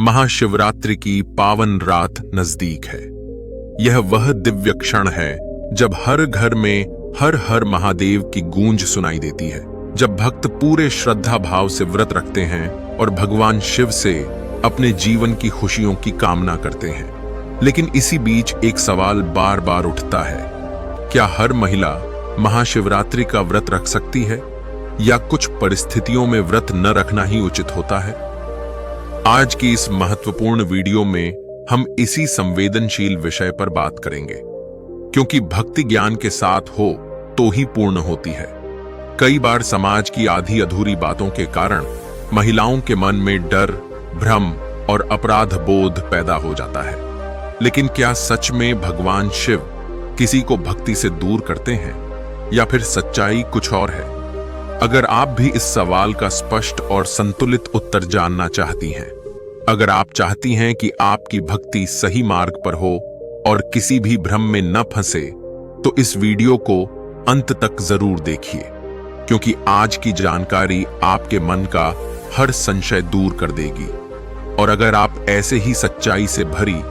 महाशिवरात्रि की पावन रात नजदीक है। यह वह दिव्य क्षण है जब हर घर में हर हर महादेव की गूंज सुनाई देती है, जब भक्त पूरे श्रद्धा भाव से व्रत रखते हैं और भगवान शिव से अपने जीवन की खुशियों की कामना करते हैं। लेकिन इसी बीच एक सवाल बार बार उठता है, क्या हर महिला महाशिवरात्रि का व्रत रख सकती है या कुछ परिस्थितियों में व्रत न रखना ही उचित होता है? आज की इस महत्वपूर्ण वीडियो में हम इसी संवेदनशील विषय पर बात करेंगे, क्योंकि भक्ति ज्ञान के साथ हो तो ही पूर्ण होती है। कई बार समाज की आधी अधूरी बातों के कारण महिलाओं के मन में डर, भ्रम और अपराध बोध पैदा हो जाता है। लेकिन क्या सच में भगवान शिव किसी को भक्ति से दूर करते हैं या फिर सच्चाई कुछ और है? अगर आप भी इस सवाल का स्पष्ट और संतुलित उत्तर जानना चाहती हैं, अगर आप चाहती हैं कि आपकी भक्ति सही मार्ग पर हो और किसी भी भ्रम में न फंसे, तो इस वीडियो को अंत तक जरूर देखिए, क्योंकि आज की जानकारी आपके मन का हर संशय दूर कर देगी। और अगर आप ऐसे ही सच्चाई से भरी,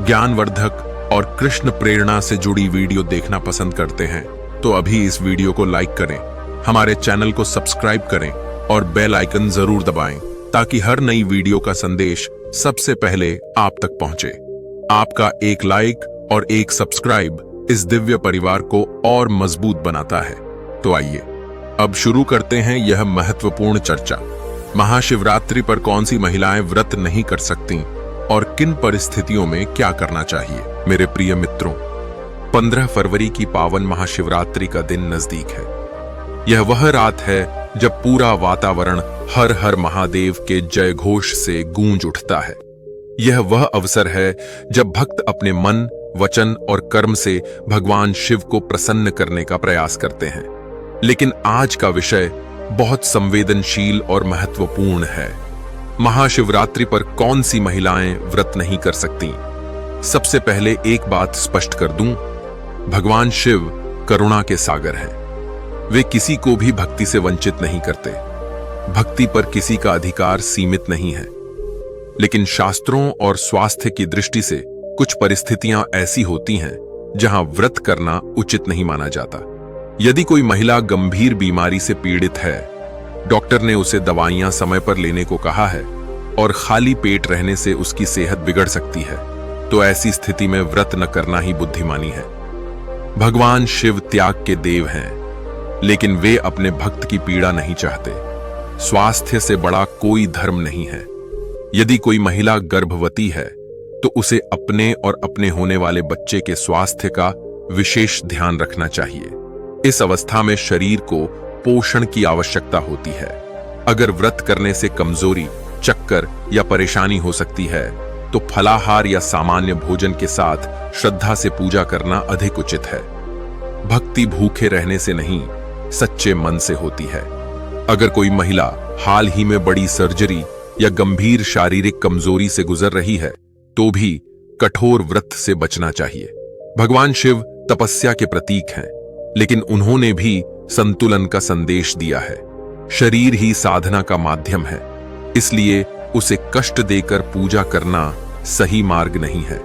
ज्ञानवर्धक और कृष्ण प्रेरणा से जुड़ी वीडियो देखना पसंद करते हैं, तो अभी इस वीडियो को लाइक करें, हमारे चैनल को सब्सक्राइब करें और बेल आइकन जरूर दबाएं, ताकि हर नई वीडियो का संदेश सबसे पहले आप तक पहुंचे। आपका एक लाइक और एक सब्सक्राइब इस दिव्य परिवार को और मजबूत बनाता है। तो आइए अब शुरू करते हैं यह महत्वपूर्ण चर्चा। महाशिवरात्रि पर कौन सी महिलाएं व्रत नहीं कर सकती और किन परिस्थितियों में क्या करना चाहिए? मेरे प्रिय मित्रों, 15 फरवरी की पावन महाशिवरात्रि का दिन नजदीक है। यह वह रात है जब पूरा वातावरण हर हर महादेव के जय घोष से गूंज उठता है। यह वह अवसर है जब भक्त अपने मन, वचन और कर्म से भगवान शिव को प्रसन्न करने का प्रयास करते हैं। लेकिन आज का विषय बहुत संवेदनशील और महत्वपूर्ण है। महाशिवरात्रि पर कौन सी महिलाएं व्रत नहीं कर सकती? सबसे पहले एक बात स्पष्ट कर दूं, भगवान शिव करुणा के सागर हैं। वे किसी को भी भक्ति से वंचित नहीं करते। भक्ति पर किसी का अधिकार सीमित नहीं है। लेकिन शास्त्रों और स्वास्थ्य की दृष्टि से कुछ परिस्थितियां ऐसी होती हैं जहां व्रत करना उचित नहीं माना जाता। यदि कोई महिला गंभीर बीमारी से पीड़ित है, डॉक्टर ने उसे दवाइयां समय पर लेने को कहा है और खाली पेट रहने से उसकी सेहत बिगड़ सकती है, तो ऐसी स्थिति में व्रत न करना ही बुद्धिमानी है। भगवान शिव त्याग के देव हैं, लेकिन वे अपने भक्त की पीड़ा नहीं चाहते। स्वास्थ्य से बड़ा कोई धर्म नहीं है। यदि कोई महिला गर्भवती है, तो उसे अपने और अपने होने वाले बच्चे के स्वास्थ्य का विशेष ध्यान रखना चाहिए। इस अवस्था में शरीर को पोषण की आवश्यकता होती है। अगर व्रत करने से कमजोरी, चक्कर या परेशानी हो सकती है, तो फलाहार या सामान्य भोजन के साथ श्रद्धा से पूजा करना अधिक उचित है। भक्ति भूखे रहने से नहीं, सच्चे मन से होती है। अगर कोई महिला हाल ही में बड़ी सर्जरी या गंभीर शारीरिक कमजोरी से गुजर रही है, तो भी कठोर व्रत से बचना चाहिए। भगवान शिव तपस्या के प्रतीक हैं, लेकिन उन्होंने भी संतुलन का संदेश दिया है। शरीर ही साधना का माध्यम है, इसलिए उसे कष्ट देकर पूजा करना सही मार्ग नहीं है।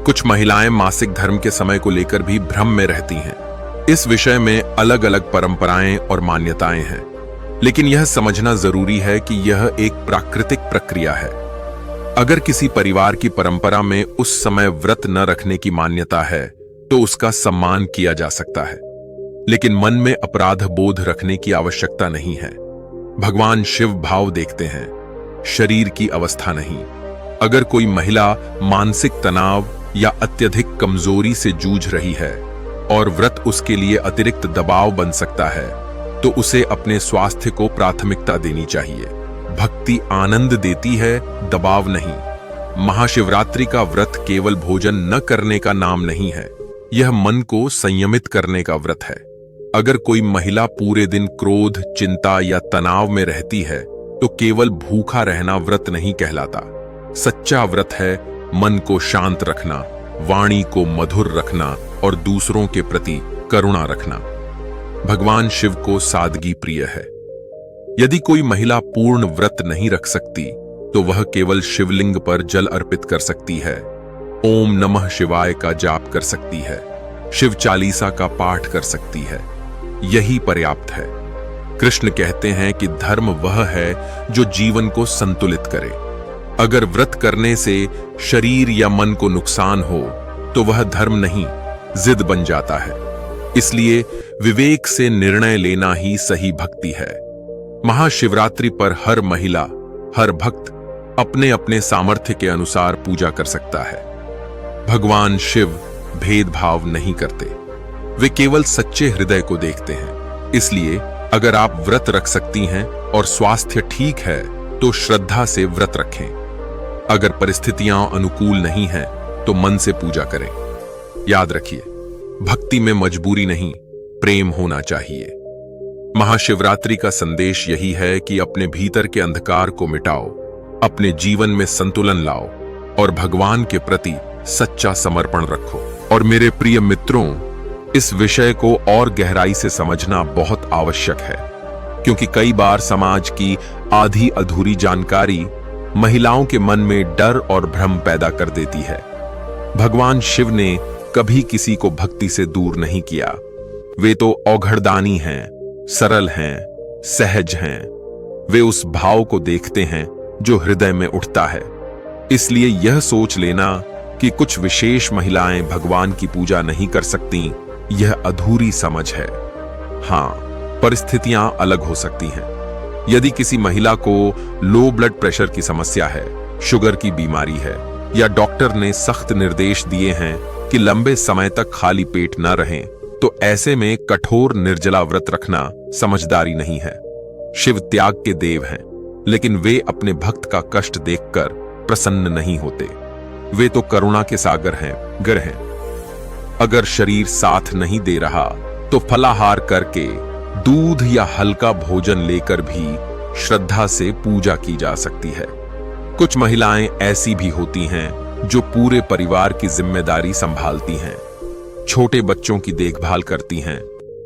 कुछ महिलाएं मासिक धर्म के समय को लेकर भी भ्रम में रहती हैं। इस विषय में अलग अलग परंपराएं और मान्यताएं हैं, लेकिन यह समझना जरूरी है कि यह एक प्राकृतिक प्रक्रिया है। अगर किसी परिवार की परंपरा में उस समय व्रत न रखने की मान्यता है, तो उसका सम्मान किया जा सकता है, लेकिन मन में अपराध बोध रखने की आवश्यकता नहीं है। भगवान शिव भाव देखते हैं, शरीर की अवस्था नहीं। अगर कोई महिला मानसिक तनाव या अत्यधिक कमजोरी से जूझ रही है और व्रत उसके लिए अतिरिक्त दबाव बन सकता है, तो उसे अपने स्वास्थ्य को प्राथमिकता देनी चाहिए। भक्ति आनंद देती है, दबाव नहीं। महाशिवरात्रि का व्रत केवल भोजन न करने का नाम नहीं है, यह मन को संयमित करने का व्रत है। अगर कोई महिला पूरे दिन क्रोध, चिंता या तनाव में रहती है, तो केवल भूखा रहना व्रत नहीं कहलाता। सच्चा व्रत है मन को शांत रखना, वाणी को मधुर रखना और दूसरों के प्रति करुणा रखना। भगवान शिव को सादगी प्रिय है। यदि कोई महिला पूर्ण व्रत नहीं रख सकती, तो वह केवल शिवलिंग पर जल अर्पित कर सकती है, ओम नमः शिवाय का जाप कर सकती है, शिव चालीसा का पाठ कर सकती है। यही पर्याप्त है। कृष्ण कहते हैं कि धर्म वह है जो जीवन को संतुलित करे। अगर व्रत करने से शरीर या मन को नुकसान हो तो वह धर्म नहीं, जिद बन जाता है। इसलिए विवेक से निर्णय लेना ही सही भक्ति है। महाशिवरात्रि पर हर महिला, हर भक्त अपने अपने सामर्थ्य के अनुसार पूजा कर सकता है। भगवान शिव भेदभाव नहीं करते, वे केवल सच्चे हृदय को देखते हैं। इसलिए अगर आप व्रत रख सकती हैं और स्वास्थ्य ठीक है तो श्रद्धा से व्रत रखें। अगर परिस्थितियां अनुकूल नहीं हैं तो मन से पूजा करें। याद रखिए, भक्ति में मजबूरी नहीं, प्रेम होना चाहिए। महाशिवरात्रि का संदेश यही है कि अपने भीतर के अंधकार को मिटाओ, अपने जीवन में संतुलन लाओ और भगवान के प्रति सच्चा समर्पण रखो। और मेरे प्रिय मित्रों, इस विषय को और गहराई से समझना बहुत आवश्यक है, क्योंकि कई बार समाज की आधी अधूरी जानकारी महिलाओं के मन में डर और भ्रम पैदा कर देती है। भगवान शिव ने कभी किसी को भक्ति से दूर नहीं किया। वे तो औघड़दानी हैं, सरल हैं, सहज हैं। वे उस भाव को देखते हैं जो हृदय में उठता है। इसलिए यह सोच लेना कि कुछ विशेष महिलाएं भगवान की पूजा नहीं कर सकती, यह अधूरी समझ है। हां, परिस्थितियां अलग हो सकती हैं। यदि किसी महिला को लो ब्लड प्रेशर की समस्या है, शुगर की बीमारी है, या डॉक्टर ने सख्त निर्देश दिए हैं कि लंबे समय तक खाली पेट न रहें, तो ऐसे में कठोर निर्जला व्रत रखना समझदारी नहीं है। शिव त्याग के देव हैं, लेकिन वे अपने भक्त का कष्ट देखकर प्रसन्न नहीं होते। वे तो करुणा के सागर हैं, गर हैं। अगर शरीर साथ नहीं दे रहा तो फलाहार करके, दूध या हल्का भोजन लेकर भी श्रद्धा से पूजा की जा सकती है। कुछ महिलाएं ऐसी भी होती हैं जो पूरे परिवार की जिम्मेदारी संभालती हैं, छोटे बच्चों की देखभाल करती हैं,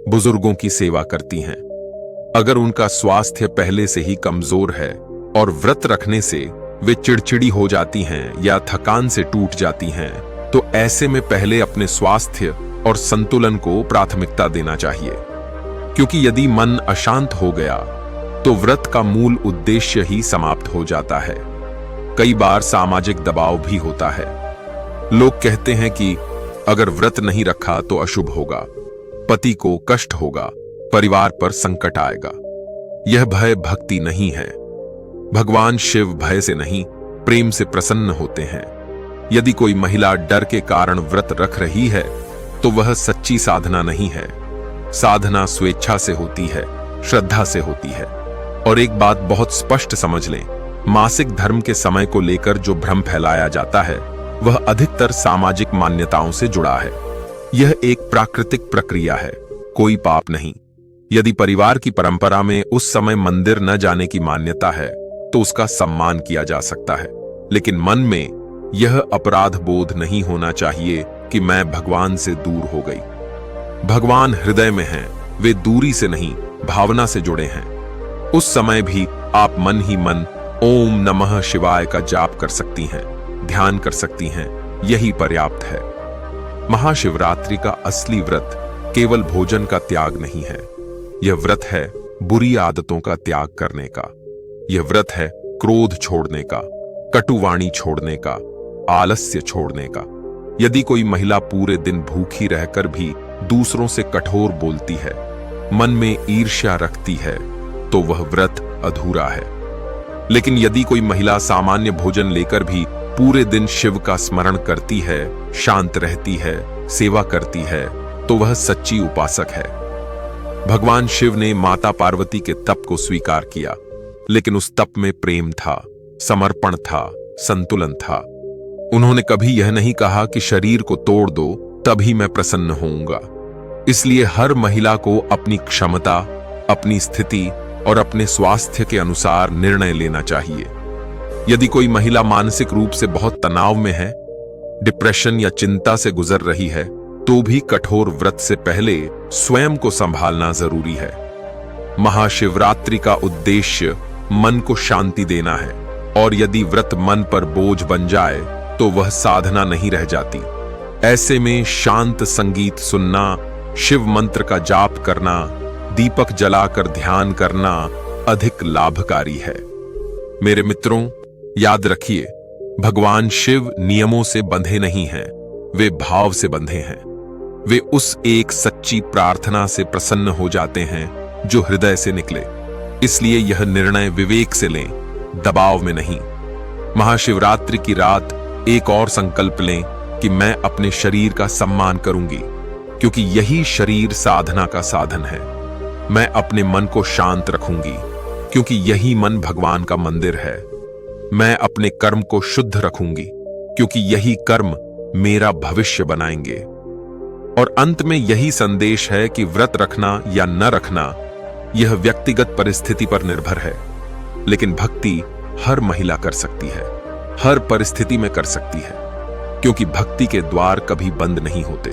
बुजुर्गों की सेवा करती हैं। अगर उनका स्वास्थ्य पहले से ही कमजोर है और व्रत रखने से वे चिड़चिड़ी हो जाती हैं या थकान से टूट जाती हैं, तो ऐसे में पहले अपने स्वास्थ्य और संतुलन को प्राथमिकता देना चाहिए। क्योंकि यदि मन अशांत हो गया तो व्रत का मूल उद्देश्य ही समाप्त हो जाता है। कई बार सामाजिक दबाव भी होता है। लोग कहते हैं कि अगर व्रत नहीं रखा तो अशुभ होगा, पति को कष्ट होगा, परिवार पर संकट आएगा। यह भय भक्ति नहीं है। भगवान शिव भय से नहीं, प्रेम से प्रसन्न होते हैं। यदि कोई महिला डर के कारण व्रत रख रही है तो वह सच्ची साधना नहीं है। साधना स्वेच्छा से होती है, श्रद्धा से होती है। और एक बात बहुत स्पष्ट समझ लें, मासिक धर्म के समय को लेकर जो भ्रम फैलाया जाता है वह अधिकतर सामाजिक मान्यताओं से जुड़ा है। यह एक प्राकृतिक प्रक्रिया है, कोई पाप नहीं। यदि परिवार की परंपरा में उस समय मंदिर न जाने की मान्यता है तो उसका सम्मान किया जा सकता है, लेकिन मन में यह अपराध बोध नहीं होना चाहिए कि मैं भगवान से दूर हो गई। भगवान हृदय में हैं, वे दूरी से नहीं, भावना से जुड़े हैं। उस समय भी आप मन ही मन ओम नमः शिवाय का जाप कर सकती हैं, ध्यान कर सकती हैं। यही पर्याप्त है। महाशिवरात्रि का असली व्रत केवल भोजन का त्याग नहीं है। यह व्रत है बुरी आदतों का त्याग करने का। यह व्रत है क्रोध छोड़ने का, कटुवाणी छोड़ने का, आलस्य छोड़ने का। यदि कोई महिला पूरे दिन भूखी रहकर भी दूसरों से कठोर बोलती है, मन में ईर्ष्या रखती है, तो वह व्रत अधूरा है। लेकिन यदि कोई महिला सामान्य भोजन लेकर भी पूरे दिन शिव का स्मरण करती है, शांत रहती है, सेवा करती है, तो वह सच्ची उपासक है। भगवान शिव ने माता पार्वती के तप को स्वीकार किया, लेकिन उस तप में प्रेम था, समर्पण था, संतुलन था। उन्होंने कभी यह नहीं कहा कि शरीर को तोड़ दो तभी मैं प्रसन्न होऊंगा। इसलिए हर महिला को अपनी क्षमता, अपनी स्थिति और अपने स्वास्थ्य के अनुसार निर्णय लेना चाहिए। यदि कोई महिला मानसिक रूप से बहुत तनाव में है, डिप्रेशन या चिंता से गुजर रही है, तो भी कठोर व्रत से पहले स्वयं को संभालना जरूरी है। महाशिवरात्रि का उद्देश्य मन को शांति देना है, और यदि व्रत मन पर बोझ बन जाए तो वह साधना नहीं रह जाती। ऐसे में शांत संगीत सुनना, शिव मंत्र का जाप करना, दीपक जलाकर ध्यान करना अधिक लाभकारी है। मेरे मित्रों, याद रखिए, भगवान शिव नियमों से बंधे नहीं हैं, वे भाव से बंधे हैं। वे उस एक सच्ची प्रार्थना से प्रसन्न हो जाते हैं जो हृदय से निकले। इसलिए यह निर्णय विवेक से लें, दबाव में नहीं। महाशिवरात्रि की रात एक और संकल्प लें कि मैं अपने शरीर का सम्मान करूंगी, क्योंकि यही शरीर साधना का साधन है। मैं अपने मन को शांत रखूंगी, क्योंकि यही मन भगवान का मंदिर है। मैं अपने कर्म को शुद्ध रखूंगी, क्योंकि यही कर्म मेरा भविष्य बनाएंगे। और अंत में यही संदेश है कि व्रत रखना या न रखना यह व्यक्तिगत परिस्थिति पर निर्भर है, लेकिन भक्ति हर महिला कर सकती है, हर परिस्थिति में कर सकती है, क्योंकि भक्ति के द्वार कभी बंद नहीं होते।